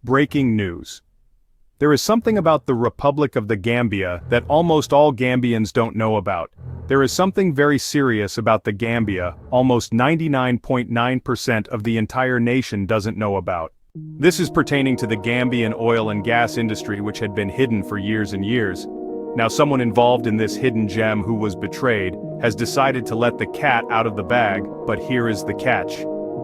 Breaking news. There is something about the Republic of the Gambia that almost all Gambians don't know about. There is something very serious about the Gambia, almost 99.9% of the entire nation doesn't know about. This is pertaining to the Gambian oil and gas industry, which had been hidden for years and years. Now someone involved in this hidden gem who was betrayed has decided to let the cat out of the bag, but here is the catch.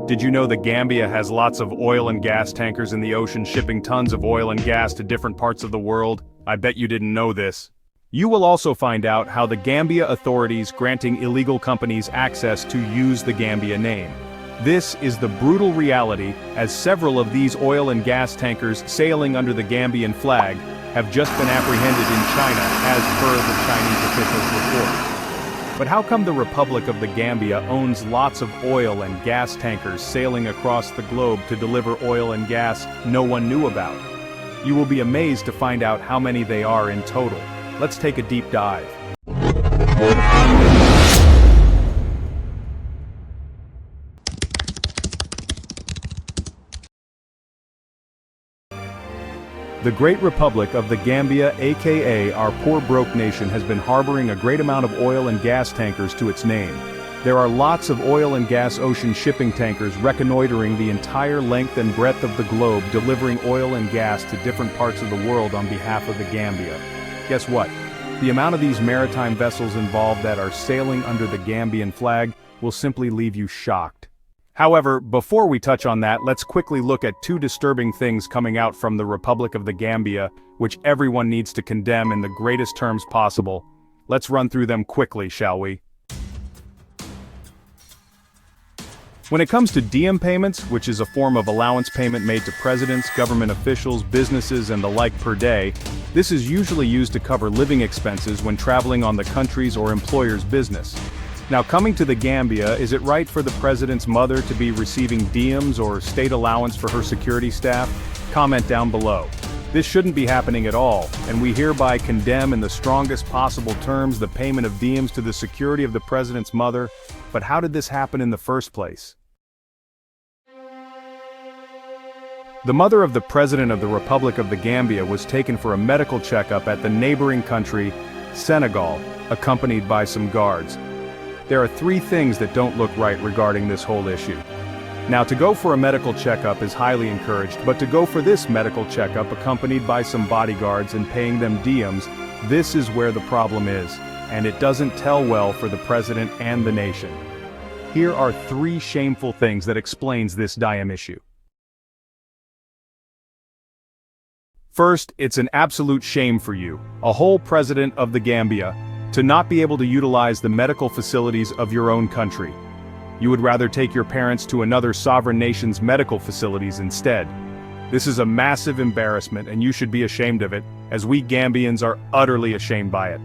Did you know the Gambia has lots of oil and gas tankers in the ocean shipping tons of oil and gas to different parts of the world? I bet you didn't know this. You will also find out how the Gambia authorities granting illegal companies access to use the Gambia name. This is the brutal reality, as several of these oil and gas tankers sailing under the Gambian flag have just been apprehended in China as per the Chinese officials' report. But how come the Republic of the Gambia owns lots of oil and gas tankers sailing across the globe to deliver oil and gas no one knew about? You will be amazed to find out how many they are in total. Let's take a deep dive. The Great Republic of the Gambia, aka our poor broke nation, has been harboring a great amount of oil and gas tankers to its name. There are lots of oil and gas ocean shipping tankers reconnoitering the entire length and breadth of the globe, delivering oil and gas to different parts of the world on behalf of the Gambia. Guess what? The amount of these maritime vessels involved that are sailing under the Gambian flag will simply leave you shocked. However, before we touch on that, let's quickly look at two disturbing things coming out from the Republic of the Gambia, which everyone needs to condemn in the greatest terms possible. Let's run through them quickly, shall we? When it comes to diem payments, which is a form of allowance payment made to presidents, government officials, businesses, and the like per day, this is usually used to cover living expenses when traveling on the country's or employer's business. Now, coming to the Gambia, is it right for the president's mother to be receiving diems or state allowance for her security staff? Comment down below. This shouldn't be happening at all, and we hereby condemn in the strongest possible terms the payment of diems to the security of the president's mother. But how did this happen in the first place? The mother of the president of the Republic of the Gambia was taken for a medical checkup at the neighboring country, Senegal, accompanied by some guards. There are three things that don't look right regarding this whole issue. Now, to go for a medical checkup is highly encouraged, but to go for this medical checkup accompanied by some bodyguards and paying them diems, this is where the problem is, and it doesn't tell well for the president and the nation. Here are three shameful things that explains this diem issue. First, it's an absolute shame for you, a whole president of the Gambia, to not be able to utilize the medical facilities of your own country. You would rather take your parents to another sovereign nation's medical facilities instead. This is a massive embarrassment, and you should be ashamed of it, as we Gambians are utterly ashamed by it.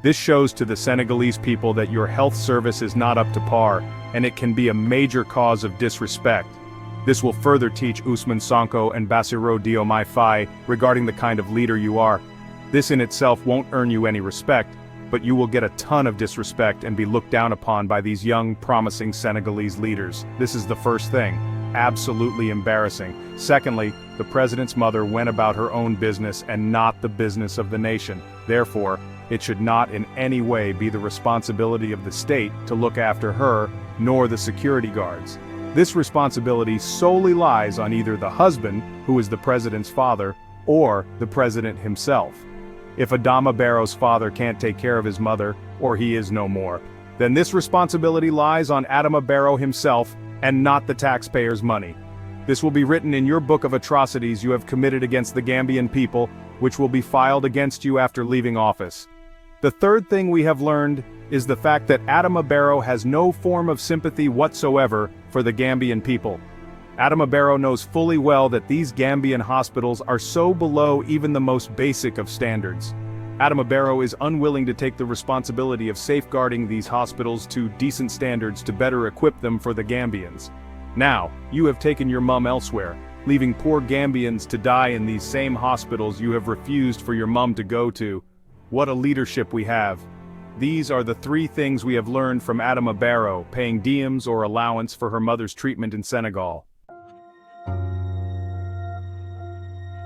This shows to the Senegalese people that your health service is not up to par, and it can be a major cause of disrespect. This will further teach Ousmane Sonko and Bassirou Diomaye Faye regarding the kind of leader you are. This in itself won't earn you any respect, but you will get a ton of disrespect and be looked down upon by these young, promising Senegalese leaders. This is the first thing. Absolutely embarrassing. Secondly, the president's mother went about her own business and not the business of the nation. Therefore, it should not in any way be the responsibility of the state to look after her, nor the security guards. This responsibility solely lies on either the husband, who is the president's father, or the president himself. If Adama Barrow's father can't take care of his mother, or he is no more, then this responsibility lies on Adama Barrow himself, and not the taxpayers' money. This will be written in your book of atrocities you have committed against the Gambian people, which will be filed against you after leaving office. The third thing we have learned is the fact that Adama Barrow has no form of sympathy whatsoever for the Gambian people. Adama Barrow knows fully well that these Gambian hospitals are so below even the most basic of standards. Adama Barrow is unwilling to take the responsibility of safeguarding these hospitals to decent standards to better equip them for the Gambians. Now, you have taken your mum elsewhere, leaving poor Gambians to die in these same hospitals you have refused for your mum to go to. What a leadership we have. These are the three things we have learned from Adama Barrow, paying diems or allowance for her mother's treatment in Senegal.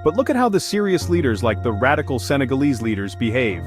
But look at how the serious leaders like the radical Senegalese leaders behave.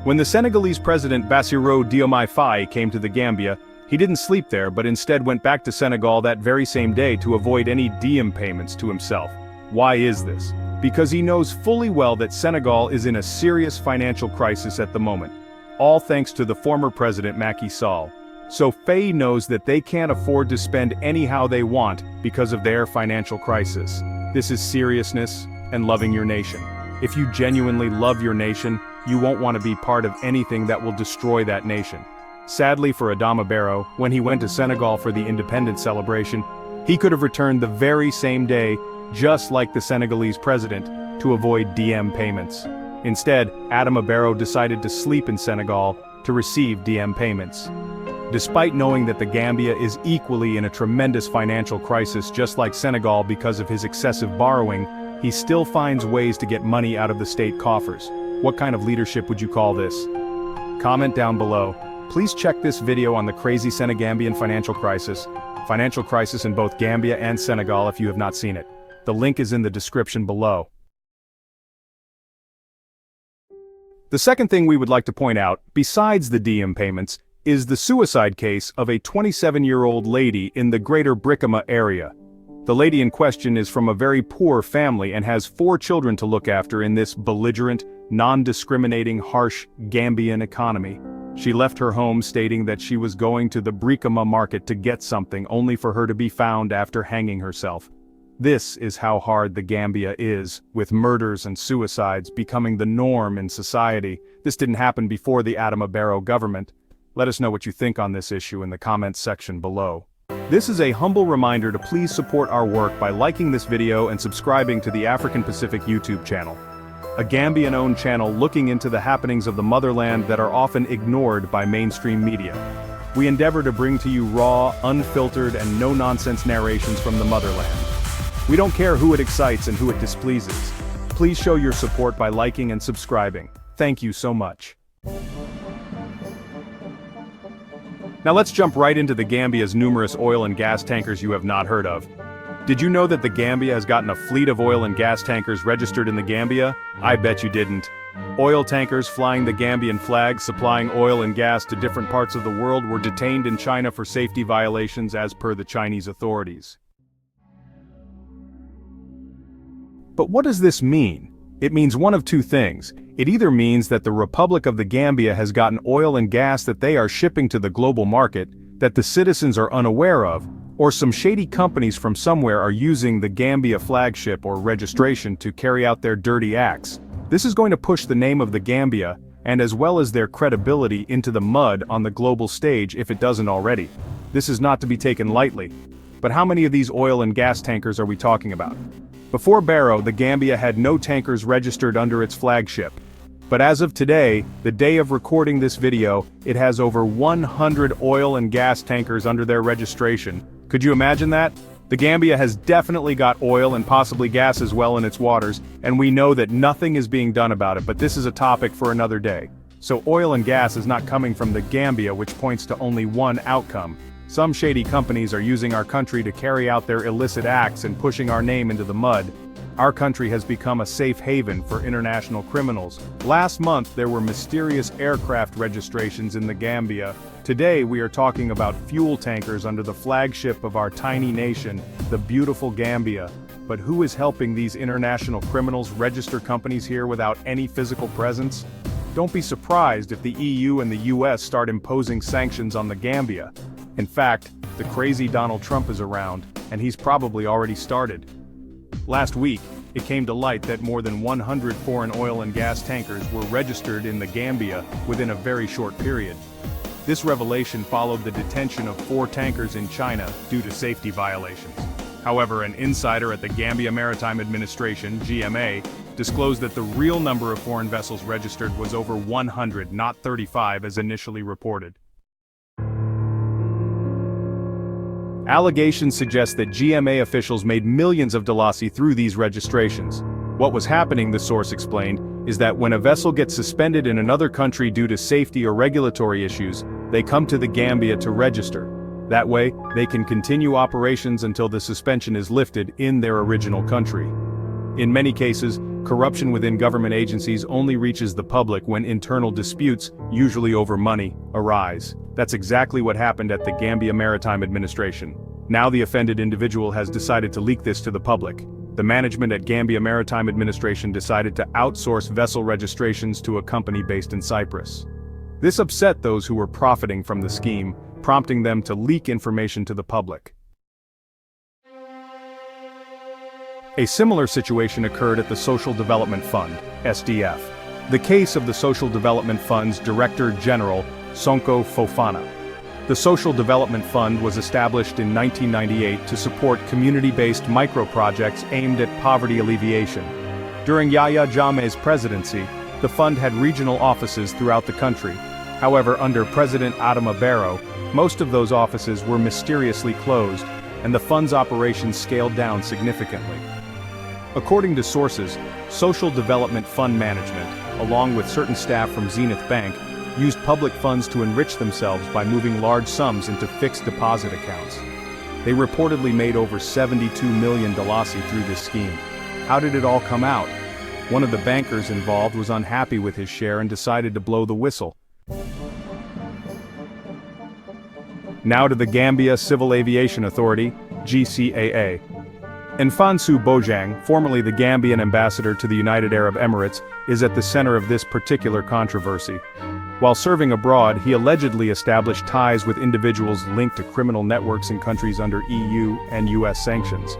When the Senegalese president Bassirou Diomaye Faye came to the Gambia, he didn't sleep there but instead went back to Senegal that very same day to avoid any diem payments to himself. Why is this? Because he knows fully well that Senegal is in a serious financial crisis at the moment. All thanks to the former president Macky Sall. So Faye knows that they can't afford to spend anyhow they want because of their financial crisis. This is seriousness and loving your nation. If you genuinely love your nation, you won't want to be part of anything that will destroy that nation. Sadly for Adama Barrow, when he went to Senegal for the independence celebration, he could have returned the very same day, just like the Senegalese president, to avoid DM payments. Instead, Adama Barrow decided to sleep in Senegal to receive DM payments. Despite knowing that the Gambia is equally in a tremendous financial crisis just like Senegal because of his excessive borrowing, he still finds ways to get money out of the state coffers. What kind of leadership would you call this? Comment down below. Please check this video on the crazy Senegambian financial crisis in both Gambia and Senegal if you have not seen it. The link is in the description below. The second thing we would like to point out, besides the DM payments, is the suicide case of a 27-year-old lady in the greater Brikama area. The lady in question is from a very poor family and has 4 children to look after in this belligerent, non-discriminating, harsh Gambian economy. She left her home stating that she was going to the Brikama market to get something only for her to be found after hanging herself. This is how hard the Gambia is, with murders and suicides becoming the norm in society. This didn't happen before the Adama Barrow government. Let us know what you think on this issue in the comments section below. This is a humble reminder to please support our work by liking this video and subscribing to the African Pacific YouTube channel, a Gambian-owned channel looking into the happenings of the motherland that are often ignored by mainstream media. We endeavor to bring to you raw, unfiltered, and no-nonsense narrations from the motherland. We don't care who it excites and who it displeases. Please show your support by liking and subscribing. Thank you so much. Now let's jump right into the Gambia's numerous oil and gas tankers you have not heard of. Did you know that the Gambia has gotten a fleet of oil and gas tankers registered in the Gambia? I bet you didn't. Oil tankers flying the Gambian flag supplying oil and gas to different parts of the world were detained in China for safety violations as per the Chinese authorities. But what does this mean? It means one of two things. It either means that the Republic of the Gambia has gotten oil and gas that they are shipping to the global market, that the citizens are unaware of, or some shady companies from somewhere are using the Gambia flagship or registration to carry out their dirty acts. This is going to push the name of the Gambia, and as well as their credibility, into the mud on the global stage if it doesn't already. This is not to be taken lightly. But how many of these oil and gas tankers are we talking about? Before Barrow, the Gambia had no tankers registered under its flagship. But as of today, the day of recording this video, it has over 100 oil and gas tankers under their registration. Could you imagine that? The Gambia has definitely got oil and possibly gas as well in its waters, and we know that nothing is being done about it, but this is a topic for another day. So oil and gas is not coming from the Gambia, which points to only one outcome. Some shady companies are using our country to carry out their illicit acts and pushing our name into the mud. Our country has become a safe haven for international criminals. Last month there were mysterious aircraft registrations in the Gambia. Today we are talking about fuel tankers under the flagship of our tiny nation, the beautiful Gambia. But who is helping these international criminals register companies here without any physical presence? Don't be surprised if the EU and the US start imposing sanctions on the Gambia. In fact, the crazy Donald Trump is around, and he's probably already started. Last week, it came to light that more than 100 foreign oil and gas tankers were registered in the Gambia within a very short period. This revelation followed the detention of 4 tankers in China due to safety violations. However, an insider at the Gambia Maritime Administration, GMA, disclosed that the real number of foreign vessels registered was over 100, not 35 as initially reported. Allegations suggest that GMA officials made millions of dalasi through these registrations. What was happening, the source explained, is that when a vessel gets suspended in another country due to safety or regulatory issues, they come to the Gambia to register. That way, they can continue operations until the suspension is lifted in their original country. In many cases, corruption within government agencies only reaches the public when internal disputes, usually over money, arise. That's exactly what happened at the Gambia Maritime Administration. Now the offended individual has decided to leak this to the public. The management at Gambia Maritime Administration decided to outsource vessel registrations to a company based in Cyprus. This upset those who were profiting from the scheme, prompting them to leak information to the public. A similar situation occurred at the Social Development Fund, SDF. The case of the Social Development Fund's Director General, Sonko Fofana. The Social Development Fund was established in 1998 to support community-based micro-projects aimed at poverty alleviation. During Yahya Jammeh's presidency, the fund had regional offices throughout the country. However, under President Adama Barrow, most of those offices were mysteriously closed, and the fund's operations scaled down significantly. According to sources, Social Development Fund management, along with certain staff from Zenith Bank, used public funds to enrich themselves by moving large sums into fixed deposit accounts. They reportedly made over 72 million dalasi through this scheme. How did it all come out? One of the bankers involved was unhappy with his share and decided to blow the whistle. Now to the Gambia Civil Aviation Authority, GCAA. Nfansu Bojang, formerly the Gambian ambassador to the United Arab Emirates, is at the center of this particular controversy. While serving abroad, he allegedly established ties with individuals linked to criminal networks in countries under EU and US sanctions.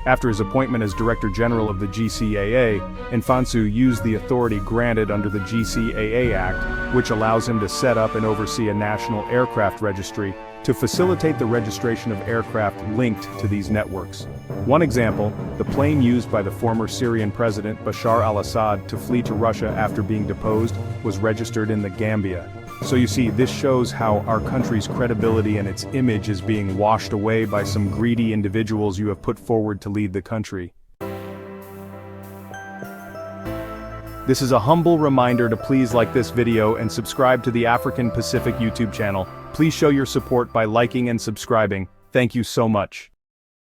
After his appointment as Director General of the GCAA, Nfansu used the authority granted under the GCAA Act, which allows him to set up and oversee a national aircraft registry to facilitate the registration of aircraft linked to these networks. One example, the plane used by the former Syrian President Bashar al-Assad to flee to Russia after being deposed was registered in the Gambia. So you see, this shows how our country's credibility and its image is being washed away by some greedy individuals you have put forward to lead the country. This is a humble reminder to please like this video and subscribe to the African Pacific YouTube channel. Please show your support by liking and subscribing. Thank you so much.